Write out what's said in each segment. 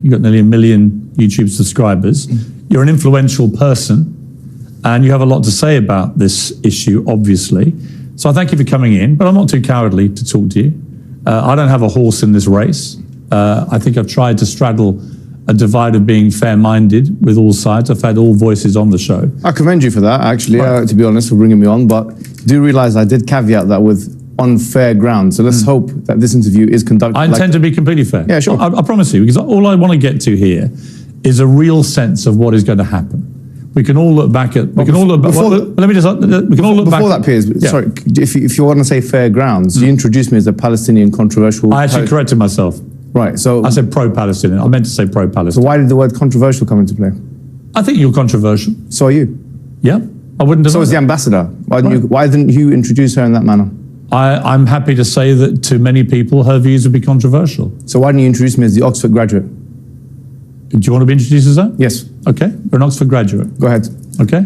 You've got nearly 1 million YouTube subscribers. You're an influential person, and you have a lot to say about this issue, obviously. So I thank you for coming in, but I'm not too cowardly to talk to you. I don't have a horse in this race. I think I've tried to straddle a divide of being fair-minded with all sides. I've had all voices on the show. I commend you for that, actually, to be honest, for bringing me on. But do realize I did caveat that with on fair ground. So let's hope that this interview is conducted. I intend to be completely fair. Yeah, sure. I promise you, because all I want to get to here is a real sense of what is going to happen. We can all look back at. We can all look back. Let me just. We can all look back. Before that, Piers. Yeah. Sorry, if you want to say fair grounds, you introduced me as a Palestinian controversial. I actually corrected myself. Right. So I said pro-Palestinian. I meant to say pro-Palestinian. So why did the word controversial come into play? I think you're controversial. So are you. Yeah. I wouldn't. So is the ambassador. Why didn't you introduce her in that manner? I'm happy to say that to many people, her views would be controversial. So why didn't you introduce me as the Oxford graduate? Do you want to be introduced as that? Yes. Okay. You're an Oxford graduate. Go ahead. Okay.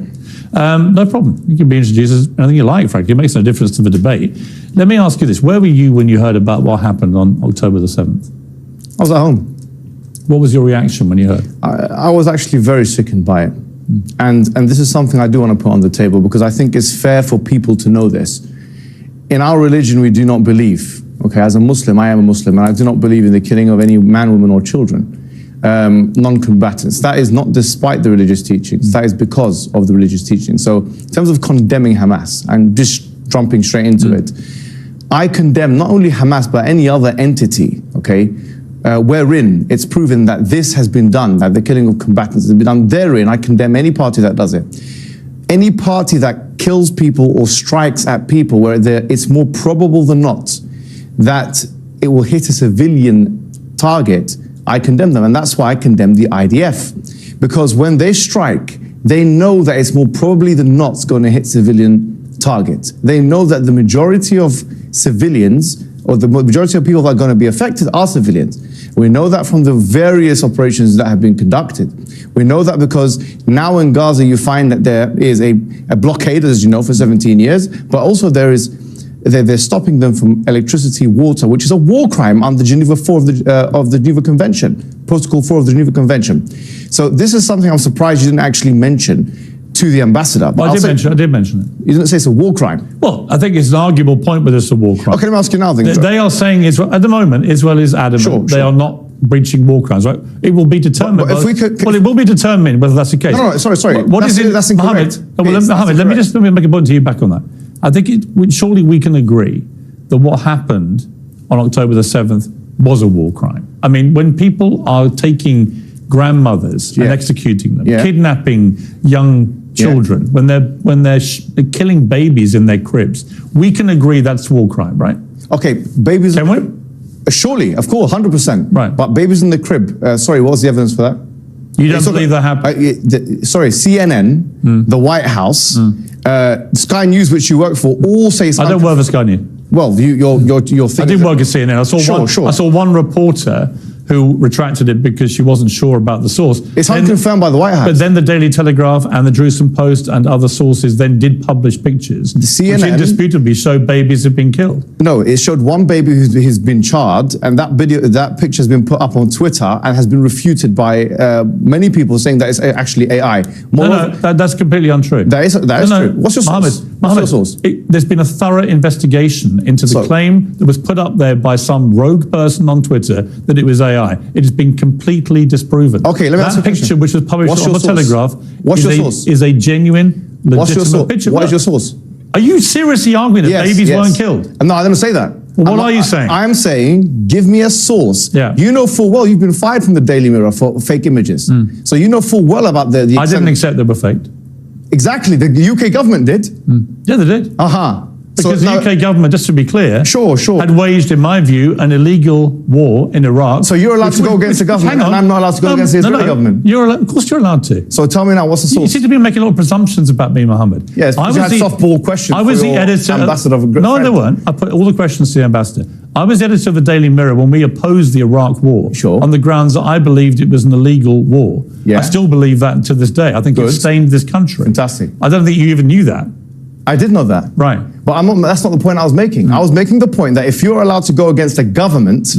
No problem. You can be introduced as anything you like, frankly. It makes no difference to the debate. Let me ask you this. Where were you when you heard about what happened on October the 7th? I was at home. What was your reaction when you heard? I was actually very sickened by it. And this is something I do want to put on the table because I think it's fair for people to know this. In our religion, we do not believe, okay, as a Muslim, I am a Muslim, and I do not believe in the killing of any man, woman, or children, non-combatants. That is not despite the religious teachings, that is because of the religious teachings. So in terms of condemning Hamas, and just jumping straight into it, I condemn not only Hamas, but any other entity, okay, wherein it's proven that this has been done, that the killing of combatants has been done. Therein, I condemn any party that does it. Any party that kills people or strikes at people where it's more probable than not that it will hit a civilian target, I condemn them. And that's why I condemn the IDF. Because when they strike, they know that it's more probably than not going to hit civilian targets. They know that the majority of civilians, or the majority of people that are going to be affected, are civilians. We know that from the various operations that have been conducted. We know that because now in Gaza you find that there is a blockade, as you know, for 17 years, but also they're stopping them from electricity, water, which is a war crime under Geneva 4 of the Geneva Convention, Protocol 4 of the Geneva Convention. So this is something I'm surprised you didn't actually mention to the ambassador. Well, I did mention it. You didn't say it's a war crime. Well, I think it's an arguable point whether it's a war crime. Okay, let me ask you now. They are saying Israel, at the moment, Israel is adamant they are not breaching war crimes, right? It will be determined. It will be determined whether that's the case. No, sorry. That's incorrect. Mohammed, let me make a point to you back on that. I think surely we can agree that what happened on October the 7th was a war crime. I mean, when people are taking grandmothers and executing them, kidnapping young children, when they're killing babies in their cribs, we can agree that's war crime, right? Okay, babies. Can we? Surely, of course, 100%. Right. But babies in the crib. Sorry, what was the evidence for that? You don't believe that happened? Sorry, CNN, the White House, Sky News, which you work for, all say. I don't work for Sky News. Well, you're I did work at CNN. I saw one reporter who retracted it because she wasn't sure about the source. It's unconfirmed by the White House. But then the Daily Telegraph and the Jerusalem Post and other sources then did publish pictures, which indisputably show babies have been killed. No, it showed one baby who's been charred, and that picture has been put up on Twitter and has been refuted by many people saying that it's actually AI. That's completely untrue. That is true. What's your source? What's your source? There's been a thorough investigation into the claim that was put up there by some rogue person on Twitter that it was AI. It has been completely disproven. Okay, let me ask you a question. That picture, which was published on the Telegraph, is a genuine, legitimate picture. What is your source? Are you seriously arguing that babies weren't killed? No, I didn't say that. Well, what are you saying? I'm saying, give me a source. Yeah. You know full well you've been fired from the Daily Mirror for fake images. So you know full well about the I didn't accept they were faked. Exactly, the UK government did. Yeah, they did. Because the UK government, just to be clear, had waged, in my view, an illegal war in Iraq. So you're allowed to go against the government, and I'm not allowed to go against the Israeli government? Of course you're allowed to. So tell me now, what's the source? You seem to be making a lot of presumptions about me, Mohammed. Yes, I was the softball question. I was the editor. Ambassador No, they weren't. I put all the questions to the ambassador. I was the editor of the Daily Mirror when we opposed the Iraq war on the grounds that I believed it was an illegal war. I still believe that to this day. I think it stained this country. Fantastic. I don't think you even knew that. I did know that. Right. But that's not the point I was making. I was making the point that if you're allowed to go against a government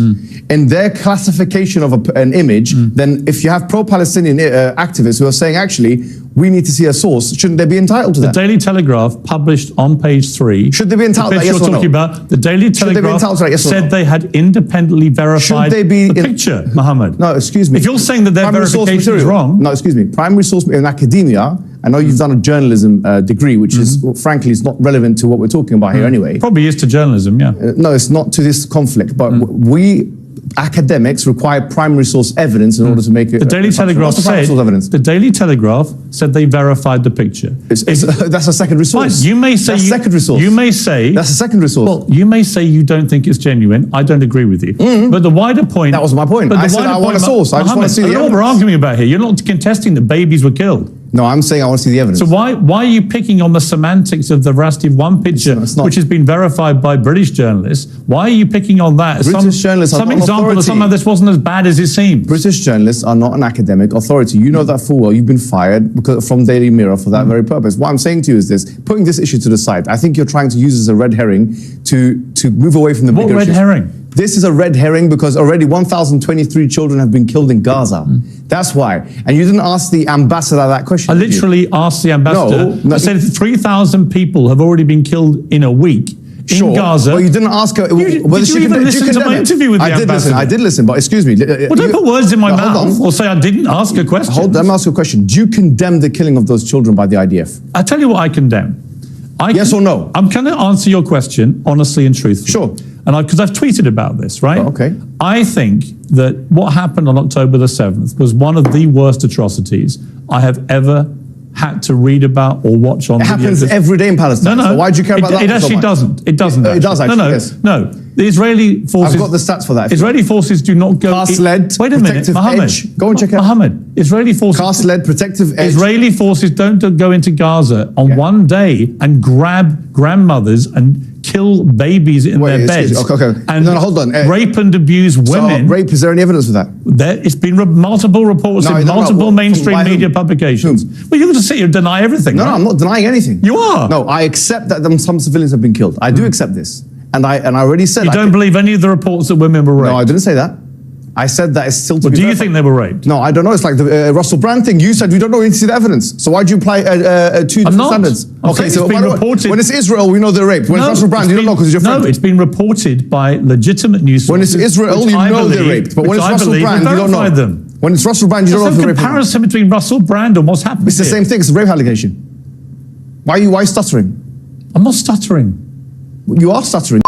in their classification of an image, then if you have pro-Palestinian activists who are saying, actually, we need to see a source, shouldn't they be entitled to that? The Daily Telegraph published on page 3. Should they be entitled to that, yes or no? About, the Daily Telegraph said they had independently verified the picture, Mohammed. No, excuse me. If you're saying that their verification is wrong. No, excuse me. Primary source in academia, I know you've done a journalism degree, which is, frankly, is not relevant to what we're talking about here anyway. Probably is to journalism, yeah. No, it's not to this conflict, but we academics require primary source evidence in order to make it. The Daily Telegraph said. The Daily Telegraph said they verified the picture. That's a secondary source. Fine. You may say that's a secondary source. You may say that's a secondary source. Well, you may say you don't think it's genuine. I don't agree with you. But the wider point. That was my point. I said I want a source. I just want to see the evidence. What we're arguing about here. You're not contesting that babies were killed. No, I'm saying I want to see the evidence. So why are you picking on the semantics of the veracity of one picture, which has been verified by British journalists? Why are you picking on that? British journalists are not an example authority. of somehow this wasn't as bad as it seems. British journalists are not an academic authority. You know that full well. You've been fired from Daily Mirror for that very purpose. What I'm saying to you is this: putting this issue to the side, I think you're trying to use it as a red herring to move away from the bigger issue. What red herring? This is a red herring because already 1,023 children have been killed in Gaza. That's why. And you didn't ask the ambassador that question. I literally asked the ambassador. No, I said 3,000 people have already been killed in a week in Gaza. But you didn't ask her. Did you even listen to my interview with the ambassador? I did listen, but excuse me. Well, don't put words in my mouth or say I didn't ask a question. Let me ask you a question. Do you condemn the killing of those children by the IDF? I tell you what I condemn. Yes or no? I'm going to answer your question honestly and truthfully. Sure. And because I've tweeted about this, right? Oh, okay. I think that what happened on October the 7th was one of the worst atrocities I have ever had to read about or watch on. It happens every day in Palestine. No. So why do you care about that? It actually doesn't. It doesn't. It does actually. No. Yes. No. The Israeli forces. I've got the stats for that. Israeli forces do not go. Cast-led, wait a minute, protective Mohammed. edge. Go and check it out. Mohammed. Israeli forces. Cast-led, protective edge. Israeli forces don't go into Gaza on one day and grab grandmothers and kill babies in their beds. Okay. And no, hold on. Rape and abuse women. So, rape, is there any evidence for that? It's been multiple reports in multiple mainstream media publications. Well, you can just sit here and deny everything. No, right? I'm not denying anything. You are. No, I accept that some civilians have been killed. I do accept this. And I already said you don't believe any of the reports that women were raped? No, I didn't say that. I said that it's still to be do you verified. think they were raped? No, I don't know. It's like the Russell Brand thing. You said we don't know any evidence. So why do you apply two different standards? Okay, so when it's Israel, we know they're raped. When it's Russell Brand, you don't know because you're friend. No, it's been reported by legitimate news sources. When it's Israel, you know they're raped. But when it's Russell Brand, you don't know. Them. When it's Russell Brand, you don't know if they're raped. There's no comparison between Russell Brand and what's happened. It's the same thing. It's a rape allegation. Why are you stuttering? I'm not stuttering. You are stuttering.